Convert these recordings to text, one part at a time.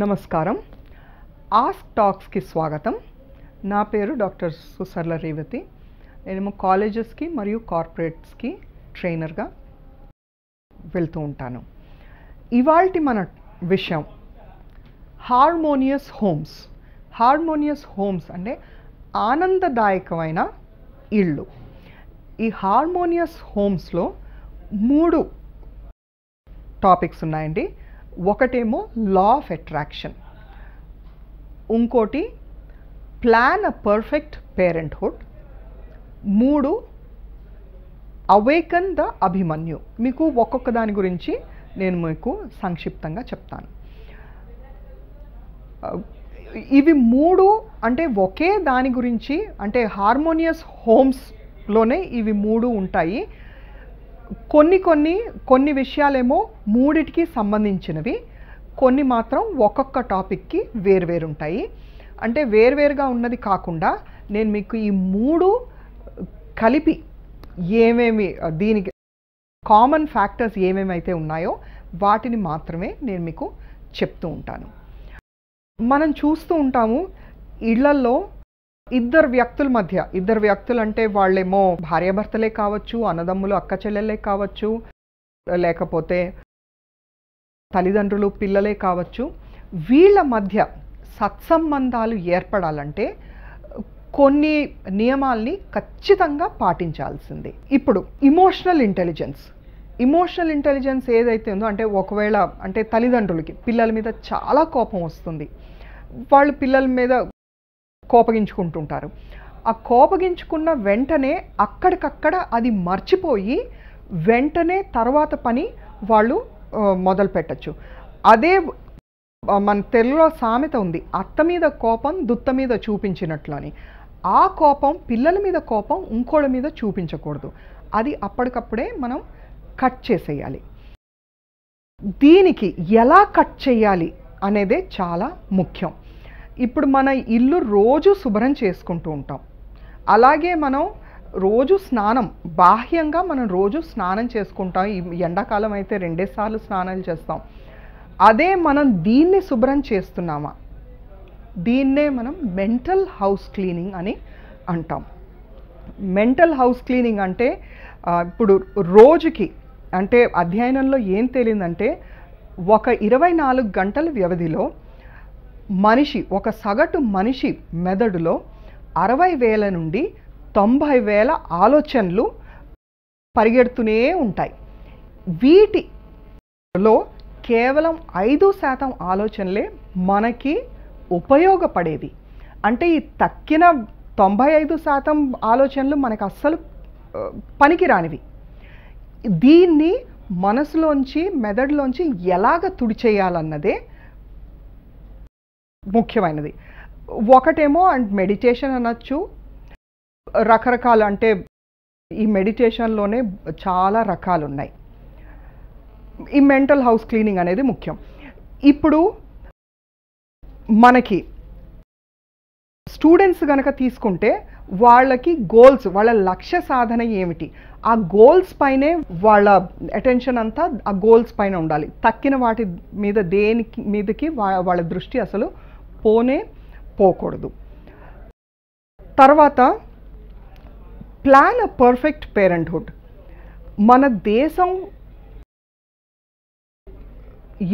నమస్కారం. ఆస్క్ టాక్స్కి స్వాగతం. నా పేరు డాక్టర్ సుసర్ల రేవతి. నేను కాలేజెస్కి మరియు కార్పొరేట్స్కి ట్రైనర్గా వెళ్తూ ఉంటాను. ఇవాల్టి మన విషయం హార్మోనియస్ హోమ్స్. హార్మోనియస్ హోమ్స్ అంటే ఆనందదాయకమైన ఇళ్ళు. ఈ హార్మోనియస్ హోమ్స్లో 3 టాపిక్స్ ఉన్నాయండి. ఒకటేమో లా ఆఫ్ అట్రాక్షన్, ఇంకోటి plan a perfect parenthood, 3 awaken the Abhimanyu. మీకు ఒక్కొక్క దాని గురించి నేను మీకు సంక్షిప్తంగా చెప్తాను. ఇవి 3 అంటే ఒకే దాని గురించి, అంటే హార్మోనియస్ హోమ్స్లోనే ఇవి 3 ఉంటాయి. కొన్ని విషయాలేమో 3టికి సంబంధించినవి, కొన్ని మాత్రం ఒక్కొక్క టాపిక్కి వేరువేరు ఉంటాయి. అంటే వేరువేరుగా ఉన్నది కాకుండా నేను మీకు ఈ 3 కలిపి ఏమేమి దీనికి కామన్ ఫ్యాక్టర్స్ ఏమేమైతే ఉన్నాయో వాటిని మాత్రమే నేను మీకు చెప్తూ ఉంటాను. మనం చూస్తూ ఉంటాము ఇళ్లల్లో ఇద్దరు వ్యక్తులు అంటే వాళ్ళేమో భార్యాభర్తలే కావచ్చు, అన్నదమ్ములు అక్క చెల్లెళ్ళే కావచ్చు, లేకపోతే తల్లిదండ్రులు పిల్లలే కావచ్చు. వీళ్ళ మధ్య సత్సంబంధాలు ఏర్పడాలంటే కొన్ని నియమాల్ని ఖచ్చితంగా పాటించాల్సిందే. ఇప్పుడు ఇమోషనల్ ఇంటెలిజెన్స్ ఏదైతే ఉందో, అంటే ఒకవేళ అంటే తల్లిదండ్రులకి పిల్లల మీద చాలా కోపం వస్తుంది, వాళ్ళు పిల్లల మీద కోపగించుకుంటుంటారు. ఆ కోపగించుకున్న వెంటనే అక్కడికక్కడ అది మర్చిపోయి వెంటనే తర్వాత పని వాళ్ళు మొదలు పెట్టచ్చు. అదే మన తెలుగులో సామెత ఉంది, అత్త మీద కోపం దుత్త మీద చూపించినట్లు అని. ఆ కోపం, పిల్లల మీద కోపం ఇంకోళ్ళ మీద చూపించకూడదు. అది అప్పటికప్పుడే మనం కట్ చేసేయాలి. దీనికి ఎలా కట్ చేయాలి అనేదే చాలా ముఖ్యం. ఇప్పుడు మన ఇల్లు రోజు శుభ్రం చేసుకుంటూ ఉంటాం. అలాగే మనం రోజు బాహ్యంగా మనం రోజు స్నానం చేసుకుంటాం. ఈ ఎండాకాలం అయితే 2 సార్లు స్నానాలు చేస్తాం. అదే మనం దీన్ని శుభ్రం చేస్తున్నామా, దీన్నే మనం మెంటల్ హౌస్ క్లీనింగ్ అని అంటాం. మెంటల్ హౌస్ క్లీనింగ్ అంటే ఇప్పుడు రోజుకి, అంటే అధ్యయనంలో ఏం తేలిందంటే ఒక 24 గంటల వ్యవధిలో ఒక సగటు మనిషి మెదడులో 60,000 నుండి 90,000 ఆలోచనలు పరిగెడుతూనే ఉంటాయి. వీటిలో కేవలం 5% ఆలోచనలే మనకి ఉపయోగపడేవి. అంటే ఈ తక్కిన 95% ఆలోచనలు మనకు అస్సలు పనికిరానివి. దీన్ని మనసులోంచి, మెదడులోంచి ఎలాగ తుడిచేయాలన్నదే ముఖ్యమైనది. ఒకటేమో మెడిటేషన్ అనొచ్చు. రకరకాలు, అంటే ఈ మెడిటేషన్లోనే చాలా రకాలు ఉన్నాయి. ఈ మెంటల్ హౌస్ క్లీనింగ్ అనేది ముఖ్యం. ఇప్పుడు మనకి స్టూడెంట్స్ కనుక తీసుకుంటే వాళ్ళకి గోల్స్, వాళ్ళ లక్ష్య సాధన ఏమిటి, ఆ గోల్స్ పైనే వాళ్ళ అటెన్షన్ అంతా ఆ గోల్స్ పైన ఉండాలి. తక్కిన వాటి మీద దేనికి మీదకి వాళ్ళ దృష్టి అసలు పోకూడదు. తర్వాత ప్లాన్ అ పర్ఫెక్ట్ పేరెంట్హుడ్. మన దేశం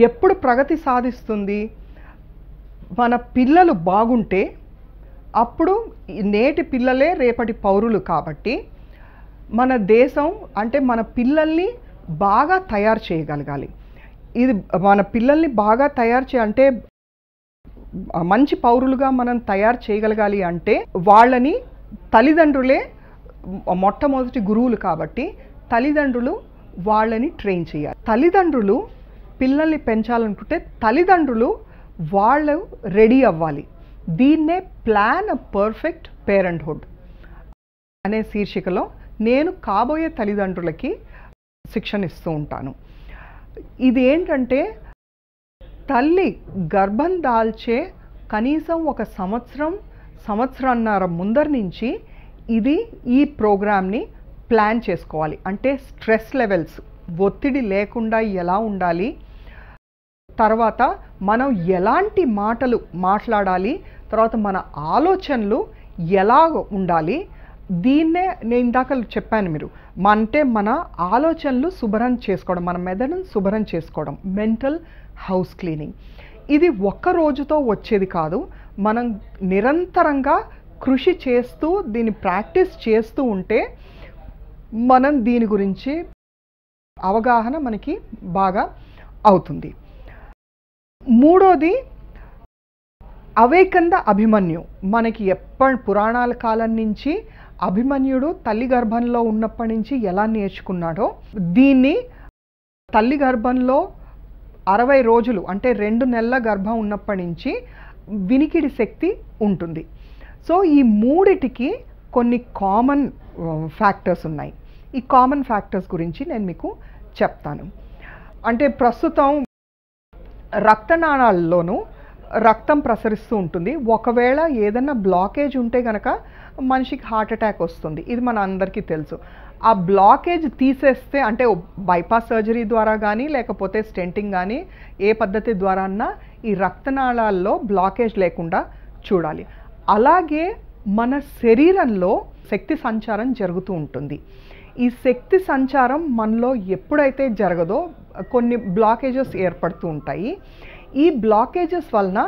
ఎప్పుడు ప్రగతి సాధిస్తుంది, మన పిల్లలు బాగుంటే. అప్పుడు నేటి పిల్లలే రేపటి పౌరులు కాబట్టి మన దేశం, అంటే మన పిల్లల్ని బాగా తయారు చేయగలగాలి. ఇది మన పిల్లల్ని బాగా అంటే మంచి పౌరులుగా మనం తయారు చేయగలగాలి అంటే వాళ్ళని తల్లిదండ్రులే మొట్టమొదటి గురువులు కాబట్టి తల్లిదండ్రులు వాళ్ళని ట్రైన్ చేయాలి. తల్లిదండ్రులు పిల్లల్ని పెంచాలనుకుంటే తల్లిదండ్రులు వాళ్ళు రెడీ అవ్వాలి. దీన్నే ప్లాన్ అ పర్ఫెక్ట్ పేరెంట్హుడ్ అనే శీర్షికలో నేను కాబోయే తల్లిదండ్రులకి శిక్షణ ఇస్తూ ఉంటాను. ఇది ఏంటంటే తల్లి గర్భం దాల్చే కనీసం ఒక సంవత్సరంన్నర ముందర నుంచి ఈ ప్రోగ్రామ్ని ప్లాన్ చేసుకోవాలి. అంటే స్ట్రెస్ లెవెల్స్, ఒత్తిడి లేకుండా ఎలా ఉండాలి, తర్వాత మనం ఎలాంటి మాటలు మాట్లాడాలి, తర్వాత మన ఆలోచనలు ఎలా ఉండాలి, దీన్నే నేను ఇందాక చెప్పాను. మీరు అంటే మన ఆలోచనలు శుభ్రం చేసుకోవడం, మన మెదడును శుభ్రం చేసుకోవడం, మెంటల్ హౌస్ క్లీనింగ్. ఇది ఒక్క రోజుతో వచ్చేది కాదు. మనం నిరంతరంగా కృషి చేస్తూ దీన్ని ప్రాక్టీస్ చేస్తూ ఉంటే మనం దీని గురించి అవగాహన మనకి బాగా అవుతుంది. మూడోది అవేకన్ ద అభిమన్యు. మనకి పురాణాల కాలం నుంచి అభిమన్యుడు తల్లి గర్భంలో ఉన్నప్పటి నుంచి ఎలా నేర్చుకున్నాడో, దీన్ని తల్లి గర్భంలో 60 రోజులు అంటే 2 నెలల గర్భం ఉన్నప్పటి నుంచి వినికిడి శక్తి ఉంటుంది. సో ఈ మూడిటికి కొన్ని కామన్ ఫ్యాక్టర్స్ ఉన్నాయి. ఈ కామన్ ఫ్యాక్టర్స్ గురించి నేను మీకు చెప్తాను. అంటే ప్రస్తుతం రక్తనాళాల్లోనూ రక్తం ప్రసరిస్తూ ఉంటుంది. ఒకవేళ ఏదైనా బ్లాకేజ్ ఉంటే కనుక మనిషికి హార్ట్ అటాక్ వస్తుంది. ఇది మన అందరికీ తెలుసు. ఆ బ్లాకేజ్ తీసేస్తే, అంటే బైపాస్ సర్జరీ ద్వారా కానీ లేకపోతే స్టెంటింగ్ కానీ ఏ పద్ధతి ద్వారా అన్నా ఈ రక్తనాళాల్లో బ్లాకేజ్ లేకుండా చూడాలి. అలాగే మన శరీరంలో శక్తి సంచారం జరుగుతూ ఉంటుంది. ఈ శక్తి సంచారం మనలో ఎప్పుడైతే జరగదో కొన్ని బ్లాకేజెస్ ఏర్పడుతూ ఉంటాయి. ఈ బ్లాకేజెస్ వలన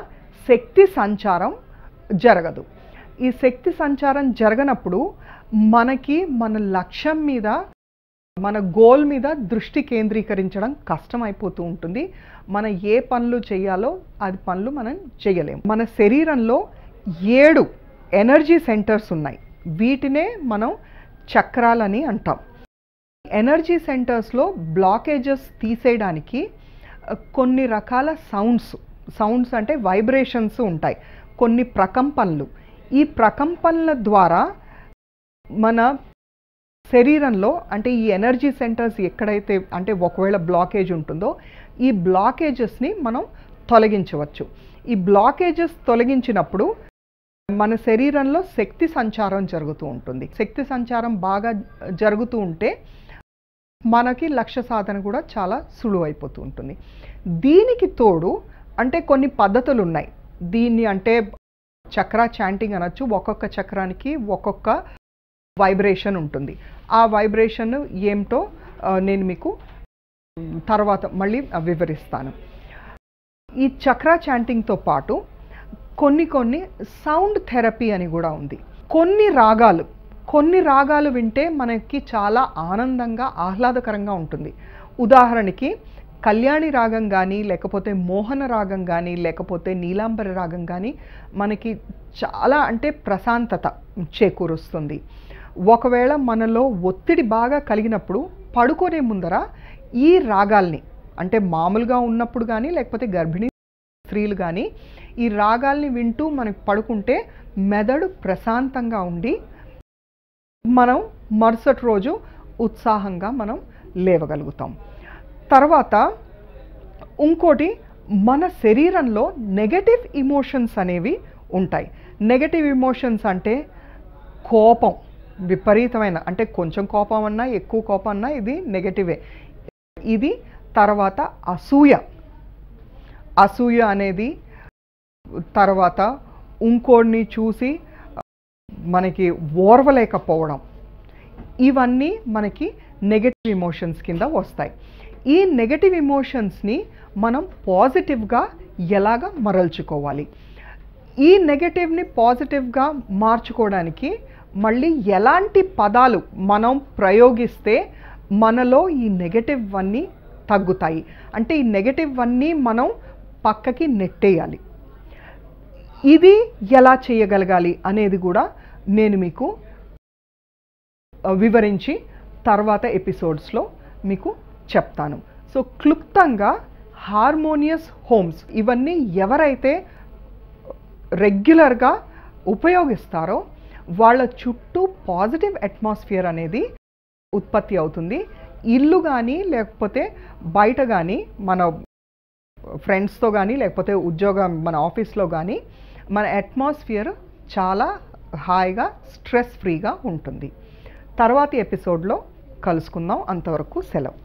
శక్తి సంచారం జరగదు. ఈ శక్తి సంచారం జరగనప్పుడు మనకి మన లక్ష్యం మీద, మన గోల్ మీద దృష్టి కేంద్రీకరించడం కష్టమైపోతూ ఉంటుంది. మనం ఏ పనులు చేయాలో అది పనులు మనం చేయలేము. మన శరీరంలో 7 ఎనర్జీ సెంటర్స్ ఉన్నాయి. వీటినే మనం చక్రాలని అంటాం. ఎనర్జీ సెంటర్స్లో బ్లాకేజెస్ తీసేయడానికి కొన్ని రకాల సౌండ్స్ అంటే వైబ్రేషన్స్ ఉంటాయి, కొన్ని ప్రకంపనలు. ఈ ప్రకంపనల ద్వారా మన శరీరంలో, అంటే ఈ ఎనర్జీ సెంటర్స్ ఎక్కడైతే అంటే ఒకవేళ బ్లాకేజ్ ఉంటుందో ఈ బ్లాకేజెస్ని మనం తొలగించవచ్చు. ఈ బ్లాకేజెస్ తొలగించినప్పుడు మన శరీరంలో శక్తి సంచారం జరుగుతూ ఉంటుంది. శక్తి సంచారం బాగా జరుగుతూ ఉంటే మనకి లక్ష్య సాధన కూడా చాలా సులువైపోతూ ఉంటుంది. దీనికి తోడు అంటే కొన్ని పద్ధతులు ఉన్నాయి. దీన్ని అంటే చక్ర చాంటింగ్ అనొచ్చు. ఒక్కొక్క చక్రానికి ఒక్కొక్క వైబ్రేషన్ ఉంటుంది. ఆ వైబ్రేషన్ ఏమిటో నేను మీకు తర్వాత మళ్ళీ వివరిస్తాను. ఈ చక్ర చాంటింగ్తో పాటు కొన్ని సౌండ్ థెరపీ అని కూడా ఉంది. కొన్ని రాగాలు వింటే మనకి చాలా ఆనందంగా, ఆహ్లాదకరంగా ఉంటుంది. ఉదాహరణకి కళ్యాణి రాగం కానీ, లేకపోతే మోహన రాగం కానీ, లేకపోతే నీలాంబరి రాగం కానీ మనకి చాలా అంటే ప్రశాంతత చేకూరుస్తుంది. ఒకవేళ మనలో ఒత్తిడి బాగా కలిగినప్పుడు పడుకునే ముందర ఈ రాగాల్ని, అంటే మామూలుగా ఉన్నప్పుడు కానీ లేకపోతే గర్భిణీ స్త్రీలు కానీ ఈ రాగాల్ని వింటూ మనకు పడుకుంటే మెదడు ప్రశాంతంగా ఉండి మనం మరుసటి రోజు ఉత్సాహంగా మనం లేవగలుగుతాం. తర్వాత ఇంకోటి, మన శరీరంలో నెగటివ్ ఇమోషన్స్ అనేవి ఉంటాయి. నెగటివ్ ఇమోషన్స్ అంటే కోపం, విపరీతమైన, అంటే కొంచెం కోపం అన్నా ఎక్కువ కోపం అన్నా ఇది నెగటివే. ఇది తర్వాత అసూయ అనేది, తర్వాత ఇంకోడిని చూసి మనకి ఓర్వలేకపోవడం, ఇవన్నీ మనకి నెగటివ్ ఇమోషన్స్ కింద వస్తాయి. ఈ నెగటివ్ ఇమోషన్స్ని మనం పాజిటివ్గా ఎలాగ మరల్చుకోవాలి, ఈ నెగటివ్ని పాజిటివ్గా మార్చుకోవడానికి మళ్ళీ ఎలాంటి పదాలు మనం ప్రయోగిస్తే మనలో ఈ నెగటివ్ అన్నీ తగ్గుతాయి, అంటే ఈ నెగటివ్ అన్నీ మనం పక్కకి నెట్టేయాలి. ఇది ఎలా చేయగలగాలి అనేది కూడా నేను మీకు వివరించి తర్వాత ఎపిసోడ్స్లో మీకు చెప్తాను. సో క్లుప్తంగా హార్మోనియస్ హోమ్స్ ఇవన్నీ ఎవరైతే రెగ్యులర్గా ఉపయోగిస్తారో వాళ్ళ చుట్టూ పాజిటివ్ అట్మాస్ఫియర్ అనేది ఉత్పత్తి అవుతుంది. ఇల్లు కానీ లేకపోతే బయట కానీ మన ఫ్రెండ్స్తో కానీ లేకపోతే ఉద్యోగం మన ఆఫీస్లో కానీ మన అట్మాస్ఫియర్ చాలా హాయిగా స్ట్రెస్ ఫ్రీగా ఉంటుంది. తర్వాతి ఎపిసోడ్లో కలుసుకుందాం. అంతవరకు సెలవు.